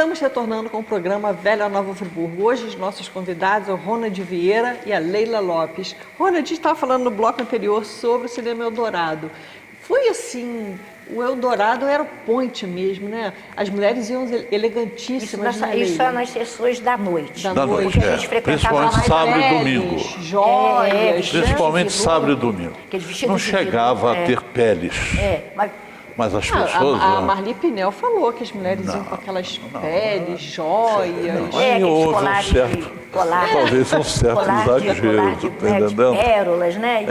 Estamos retornando com o programa Velha Nova Friburgo. Hoje os nossos convidados é o Ronald Vieira e a Leila Lopes. Ronald, a gente estava falando no bloco anterior sobre o cinema Eldorado. Foi assim, o Eldorado era o point mesmo, né? As mulheres iam elegantíssimas. Isso é nas sessões da noite. Da noite, a gente frequentava principalmente sábado e domingo. Joias. Principalmente sábado e domingo. Não chegava a ter peles. Mas as pessoas... A Marli Pinel falou que as mulheres iam com aquelas peles, joias. Aí houve um certo, talvez um certo exagero, tá entendendo? De pérolas, né?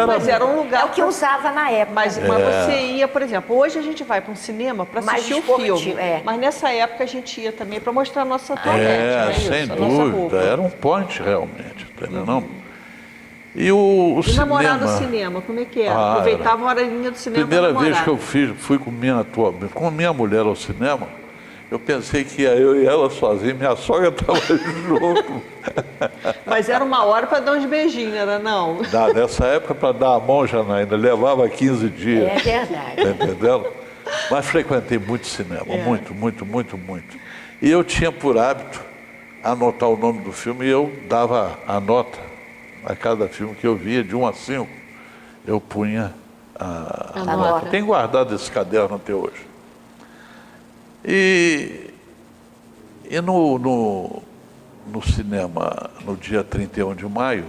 Mas era um lugar... É o que usava na época. Mas você ia, por exemplo, hoje a gente vai para um cinema para assistir o filme. Mas nessa época a gente ia também para mostrar a nossa toalete. Sem dúvida. Era um point realmente, tá entendendo? E o cinema... namorar no cinema, como é que era? Aproveitava a horinha do cinema. Primeira vez que eu fui com minha mulher ao cinema, eu pensei que ia eu e ela sozinha, minha sogra estava junto. Mas era uma hora para dar uns beijinhos, era não? Nessa época, para dar a mão, já ainda levava 15 dias. É verdade. Tá entendendo? Mas frequentei muito cinema, muito. E eu tinha por hábito anotar o nome do filme e eu dava a nota a cada filme que eu via, de 1 a 5, eu punha a nota. Tenho guardado esse caderno até hoje. E no cinema, no dia 31 de maio,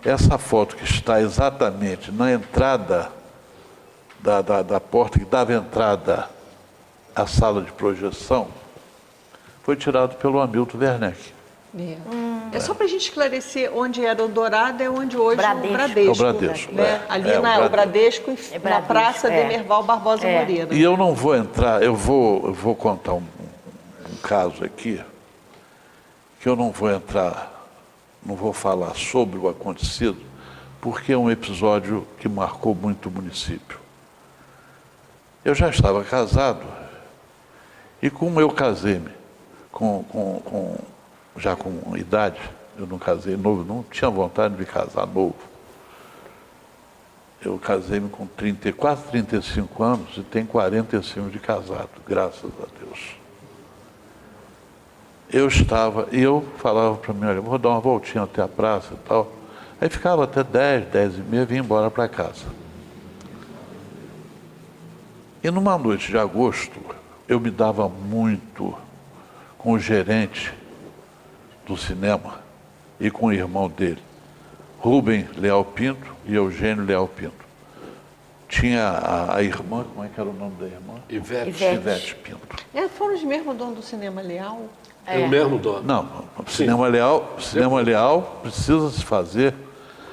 essa foto que está exatamente na entrada da porta que dava entrada à sala de projeção, foi tirado pelo Hamilton Werneck. É só para a gente esclarecer onde era o Dourado, é onde hoje Bradesco. o Bradesco. É o Bradesco. Né? Ali o Bradesco, na Praça Demerval Barbosa Moreira. E eu não vou entrar, eu vou contar um caso aqui, que eu não vou entrar, não vou falar sobre o acontecido, porque é um episódio que marcou muito o município. Eu já estava casado, e como eu casei-me já com idade, eu não casei novo, não tinha vontade de me casar novo. Eu casei-me com quase 35 anos e tenho 45 de casado, graças a Deus. Eu falava para mim, olha, vou dar uma voltinha até a praça e tal. Aí ficava até 10 e meia, vinha embora para casa. E numa noite de agosto, eu me dava muito com o gerente do cinema e com o irmão dele, Rubem Leal Pinto e Eugênio Leal Pinto. Tinha a irmã, como é que era o nome da irmã? Ivete Pinto. Foram os mesmos donos do Cinema Leal? É o mesmo dono. Não, o Cinema Leal precisa se fazer...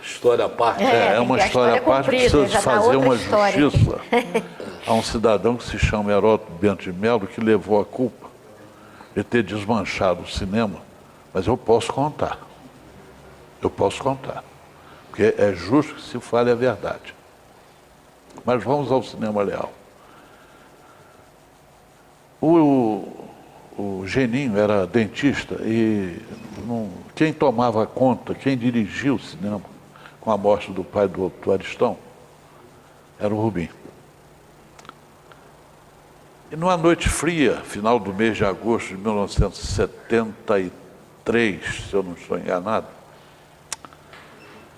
História à parte. É uma história à parte, precisa se fazer uma justiça a um cidadão que se chama Heródoto Bento de Melo, que levou a culpa de ter desmanchado o cinema. Mas eu posso contar. Porque é justo que se fale a verdade. Mas vamos ao Cinema Leal. O Geninho era dentista e quem tomava conta, quem dirigia o cinema com a morte do pai do Aristão, era o Rubim. E numa noite fria, final do mês de agosto de 1973, se eu não estou enganado,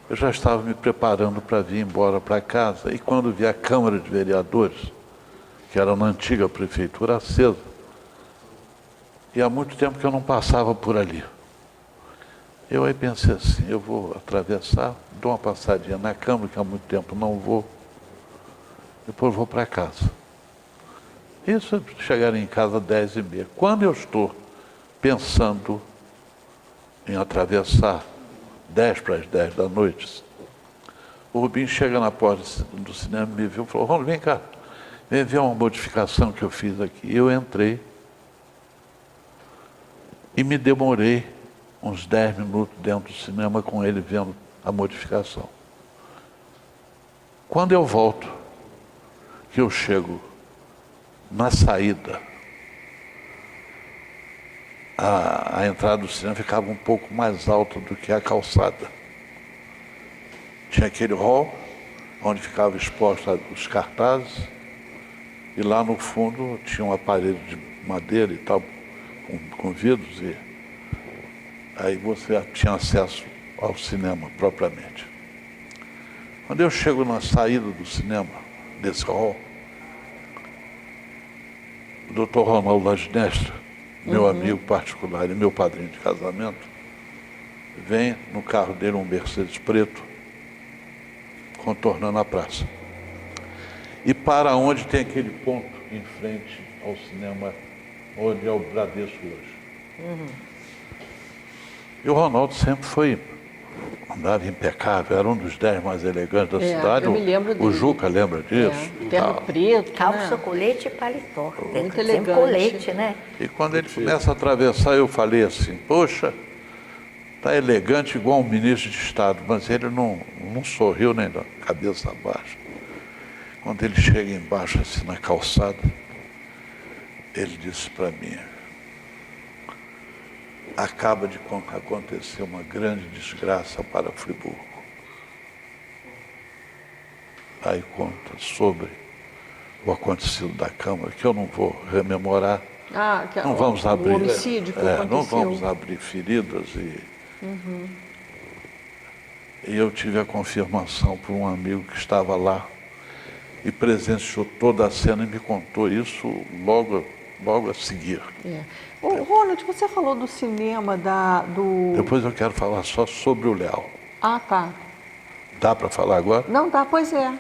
eu já estava me preparando para vir embora para casa, e quando vi a Câmara de Vereadores, que era na antiga prefeitura, acesa, e há muito tempo que eu não passava por ali. Eu aí pensei assim, eu vou atravessar, dou uma passadinha na Câmara, que há muito tempo não vou, depois vou para casa. Isso, chegar em casa 10h30. Quando eu estou pensando em atravessar 10 para as 10 da noite, o Rubim chega na porta do cinema, me viu e falou, Ronaldo, vem cá, vem ver uma modificação que eu fiz aqui. Eu entrei e me demorei uns 10 minutos dentro do cinema com ele vendo a modificação. Quando eu volto, que eu chego na saída, a entrada do cinema ficava um pouco mais alta do que a calçada. Tinha aquele hall, onde ficava exposto os cartazes, e lá no fundo tinha um aparelho madeira e tal, com vidros, e aí você tinha acesso ao cinema propriamente. Quando eu chego na saída do cinema, desse hall, o doutor Ronaldo Laginestra, meu amigo particular e meu padrinho de casamento, vem no carro dele, um Mercedes preto, contornando a praça. E para onde tem aquele ponto em frente ao cinema, onde é o Bradesco hoje. E o Ronaldo sempre andava impecável, era um dos 10 mais elegantes da cidade. Eu me lembro o dele. Juca lembra disso? Terno preto, Calça, né? colete e paletó. Muito Sempre elegante. colete, né? E quando ele começa a atravessar, eu falei assim, poxa, está elegante igual um ministro de Estado, mas ele não sorriu nem da cabeça baixa. Quando ele chega embaixo, assim, na calçada, ele disse para mim, acaba de acontecer uma grande desgraça para Friburgo. Aí conta sobre o acontecido da Câmara, que eu não vou rememorar. Não vamos abrir. O homicídio que aconteceu. Não vamos abrir feridas. E eu tive a confirmação por um amigo que estava lá e presenciou toda a cena e me contou isso logo a seguir. Ô, Ronald, você falou do cinema do... Depois eu quero falar só sobre o Leal. Ah, tá. Dá para falar agora? Não dá, pois é.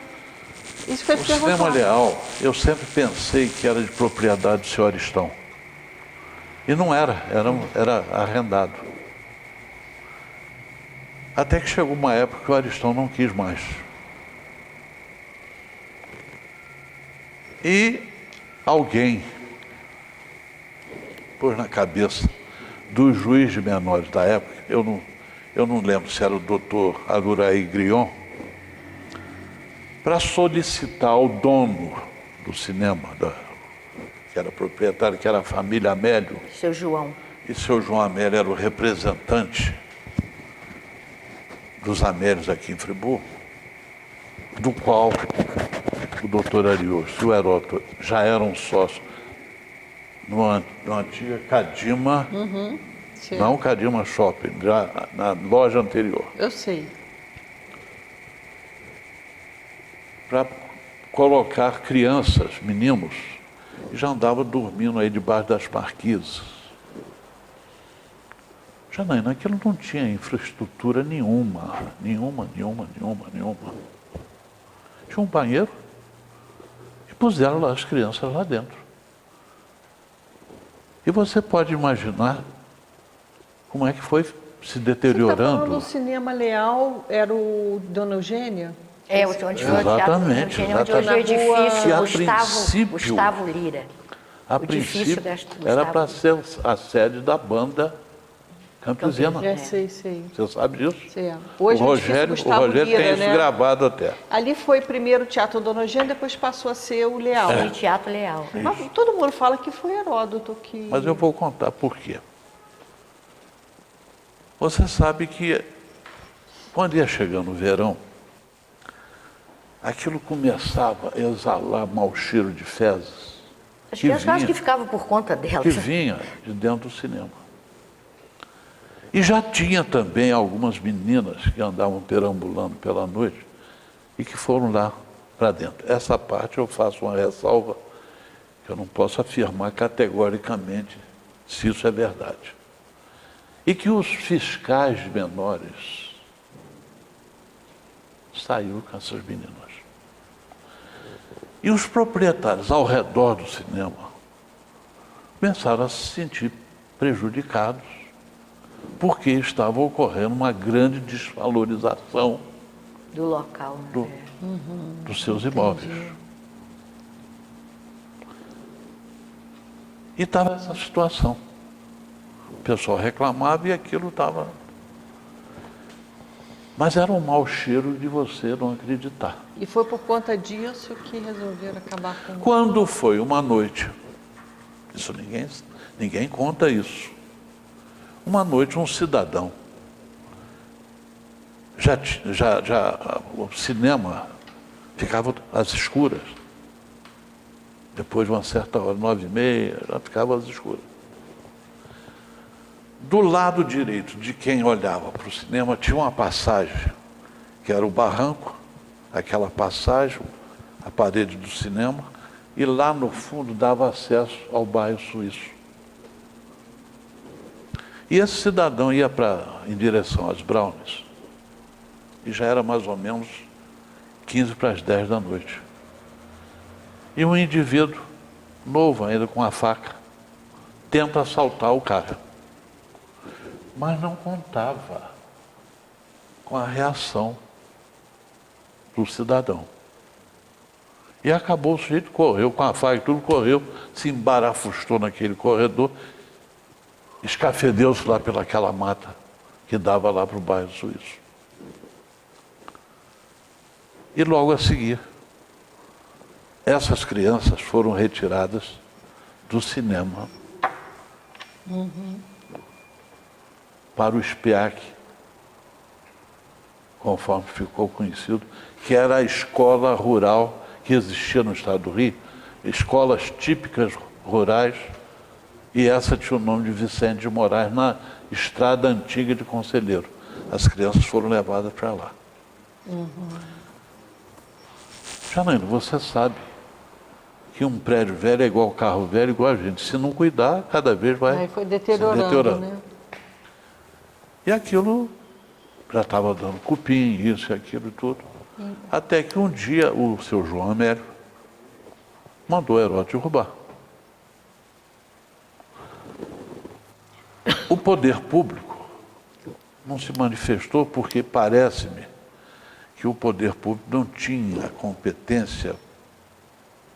Isso foi O cinema Leal, eu sempre pensei que era de propriedade do senhor Aristão. E não era arrendado. Até que chegou uma época que o Aristão não quis mais. E alguém pôs na cabeça do juiz de menores da época, eu não lembro se era o doutor Aguraí Grion, para solicitar ao dono do cinema, que era proprietário, que era a família Amélio. Seu João. E seu João Amélio era o representante dos Amélios aqui em Friburgo, do qual o doutor Ariosto e o Heródoto já eram sócios numa antiga Cadima, não Cadima Shopping, já na loja anterior. Eu sei. Para colocar crianças, meninos, e já andava dormindo aí debaixo das marquises. Janaína, aquilo não tinha infraestrutura nenhuma. Tinha um banheiro e puseram lá as crianças lá dentro. E você pode imaginar como é que foi se deteriorando. Você está falando do cinema Leal, era o Dona Eugênia? Onde foi o Exatamente, teatro, onde hoje é o edifício Gustavo Lira. A princípio era para ser a sede da banda Campesina. Sei. Você sabe disso? Sei. O Hoje Rogério tem isso gravado até. Ali foi primeiro o Teatro Dona Eugênia, depois passou a ser o Leal. O Teatro Leal. Mas todo mundo fala que foi Heródoto que... Mas eu vou contar por quê. Você sabe que quando ia chegando o verão, aquilo começava a exalar mau cheiro de fezes. As crianças acho que ficavam por conta delas. Que vinha de dentro do cinema. E já tinha também algumas meninas que andavam perambulando pela noite e que foram lá para dentro. Essa parte eu faço uma ressalva, que eu não posso afirmar categoricamente se isso é verdade. E que os fiscais menores saíram com essas meninas. E os proprietários ao redor do cinema começaram a se sentir prejudicados, porque estava ocorrendo uma grande desvalorização do local, né? dos seus imóveis. E estava essa situação. O pessoal reclamava e aquilo estava... Mas era um mau cheiro de você não acreditar. E foi por conta disso que resolveram acabar com... Quando foi uma noite, isso ninguém conta isso. Uma noite um cidadão, o cinema ficava às escuras. Depois de uma certa hora, 9h30, já ficava às escuras. Do lado direito de quem olhava para o cinema tinha uma passagem, que era o barranco, aquela passagem, a parede do cinema, e lá no fundo dava acesso ao bairro Suíço. E esse cidadão ia em direção às Brownies, e já era mais ou menos 15 para as 10 da noite. E um indivíduo, novo ainda, com a faca, tenta assaltar o cara. Mas não contava com a reação do cidadão. E acabou, o sujeito correu com a faca e tudo, correu, se embarafustou naquele corredor, escafedeu-se lá pelaquela mata que dava lá para o bairro Suíço. E logo a seguir, essas crianças foram retiradas do cinema para o SPEAC, conforme ficou conhecido, que era a escola rural que existia no estado do Rio, escolas típicas rurais, e essa tinha o nome de Vicente de Moraes, na estrada antiga de Conselheiro. As crianças foram levadas para lá. Janaína, você sabe que um prédio velho é igual carro velho, igual a gente. Se não cuidar, cada vez vai Aí foi deteriorando, né? E aquilo já estava dando cupim, isso e aquilo e tudo. Até que um dia o seu João Amélio mandou o Heródoto derrubar. O poder público não se manifestou porque parece-me que o poder público não tinha competência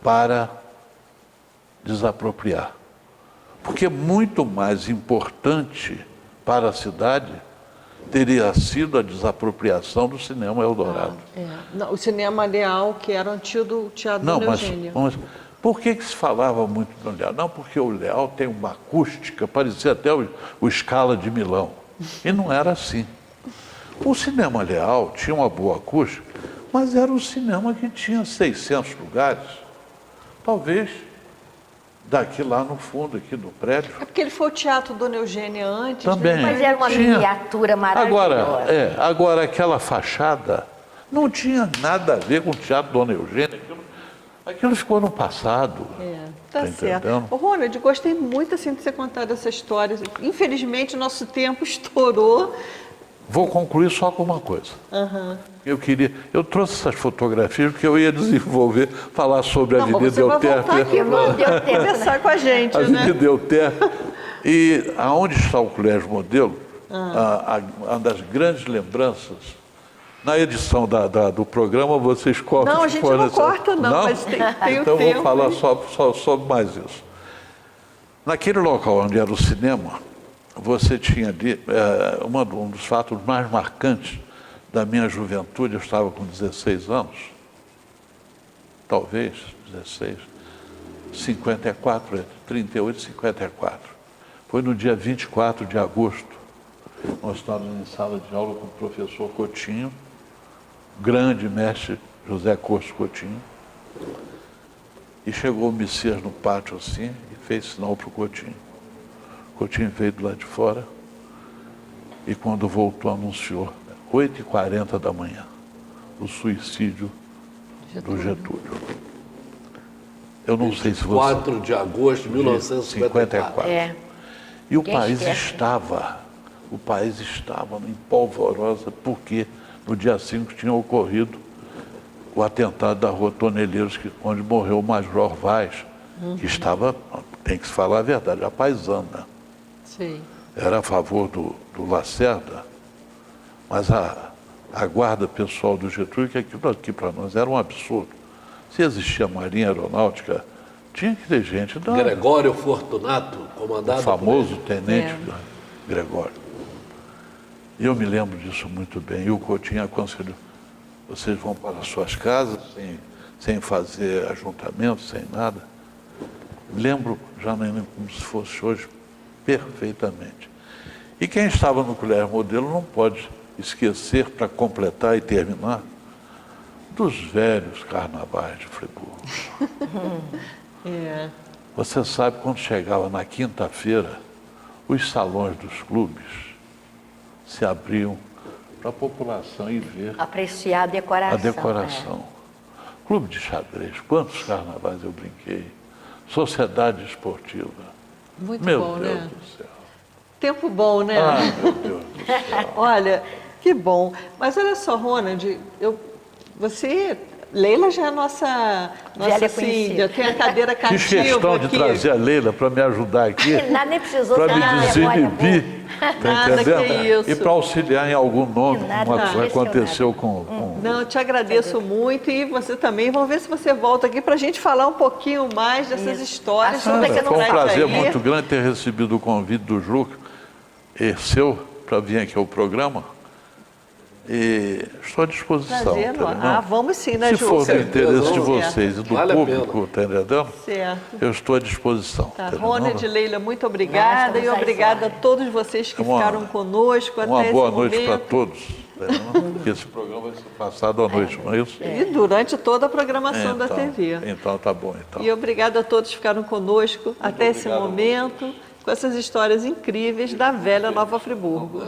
para desapropriar. Porque muito mais importante para a cidade teria sido a desapropriação do cinema Eldorado. Não, o cinema Leal, que era o antigo Teatro Não, Dona Eugênia. mas por que se falava muito do Leal? Não, porque o Leal tem uma acústica, parecia até o Scala de Milão. E não era assim. O cinema Leal tinha uma boa acústica, mas era um cinema que tinha 600 lugares. Talvez daqui lá no fundo, aqui do prédio. É porque ele foi o Teatro Dona Eugênia antes, Também. né? Mas era uma miniatura maravilhosa. Agora aquela fachada não tinha nada a ver com o Teatro Dona Eugênia. Aquilo ficou no passado. Tá certo. Ô, Ronald, gostei muito assim de você contar essa história. Infelizmente, o nosso tempo estourou. Vou concluir só com uma coisa. Eu trouxe essas fotografias porque eu ia desenvolver, falar sobre a Avenida Elter. Não deu tempo, Conversar com a gente, né? Avenida Elter. E aonde está o Colégio Modelo, uma das grandes lembranças, na edição do programa vocês cortam. Não, a gente não corta não, mas tem então o tempo. Vou falar só mais isso. Naquele local onde era o cinema, você tinha ali, um dos fatos mais marcantes da minha juventude, eu estava com 16 anos, talvez 16, 54, entre 38 e 54. Foi no dia 24 de agosto, nós estávamos em sala de aula com o professor Coutinho, grande mestre José Costo Coutinho, e chegou o Messias no pátio assim e fez sinal para o Coutinho. O Coutinho veio do lado de fora e quando voltou anunciou, 8h40 da manhã, o suicídio do Getúlio. Eu não sei se você... 4 de agosto de 1954. E o país estava em polvorosa, porque no dia 5 tinha ocorrido o atentado da Rua Toneleiros, onde morreu o Major Vaz, que estava, tem que se falar a verdade, a paisana. Sim. Era a favor do Lacerda, mas a guarda pessoal do Getúlio, que aquilo aqui para nós era um absurdo. Se existia Marinha Aeronáutica, tinha que ter gente da... Gregório Fortunato, comandado o famoso por tenente Gregório. E eu me lembro disso muito bem. E o Coutinho aconselhou, vocês vão para as suas casas sem fazer ajuntamento, sem nada. Lembro, já nem como se fosse hoje, perfeitamente. E quem estava no Colégio Modelo não pode esquecer, para completar e terminar, dos velhos carnavais de Friburgo. É. Você sabe, quando chegava na quinta-feira, os salões dos clubes se abriam para a população ir ver Apreciar a decoração. a decoração. Clube de xadrez, quantos carnavais eu brinquei. Sociedade esportiva. Muito Meu bom, Deus né? do céu. Tempo bom, né? Ai, meu Deus do céu. Olha, que bom. Mas olha só, Ronald, Leila já é nossa Velha Cíndia, tem a cadeira cativa Fiz questão de aqui. trazer a Leila para me ajudar aqui, Nada nem precisou para ter me uma memória boa. desinibir, tá Nada, entendendo? que isso. E para auxiliar em algum nome, Nada, como não. aconteceu com... Não, eu te agradeço muito e você também. Vamos ver se você volta aqui para a gente falar um pouquinho mais dessas histórias. Assunto que que você eu não Foi um traz prazer aí. muito grande ter recebido o convite do Juca e seu para vir aqui ao programa. E estou à disposição. Prazer, tá entendendo? vamos sim, né, Se Juca? for do interesse de Certo. vocês e do Vale a público, tá entendendo? Certo. Eu estou à disposição. Tá. tá entendendo? Ronald, Leila, muito obrigada Nós e estamos às obrigada a ordens. todos vocês que Uma- ficaram conosco Uma até boa esse noite para momento. todos. tá entendendo? Porque esse programa vai ser passado à noite, não é isso? E durante toda a programação da TV. Então tá bom. Então. E obrigada a todos que ficaram conosco até esse obrigado a momento, com essas histórias incríveis da velha Nova Friburgo.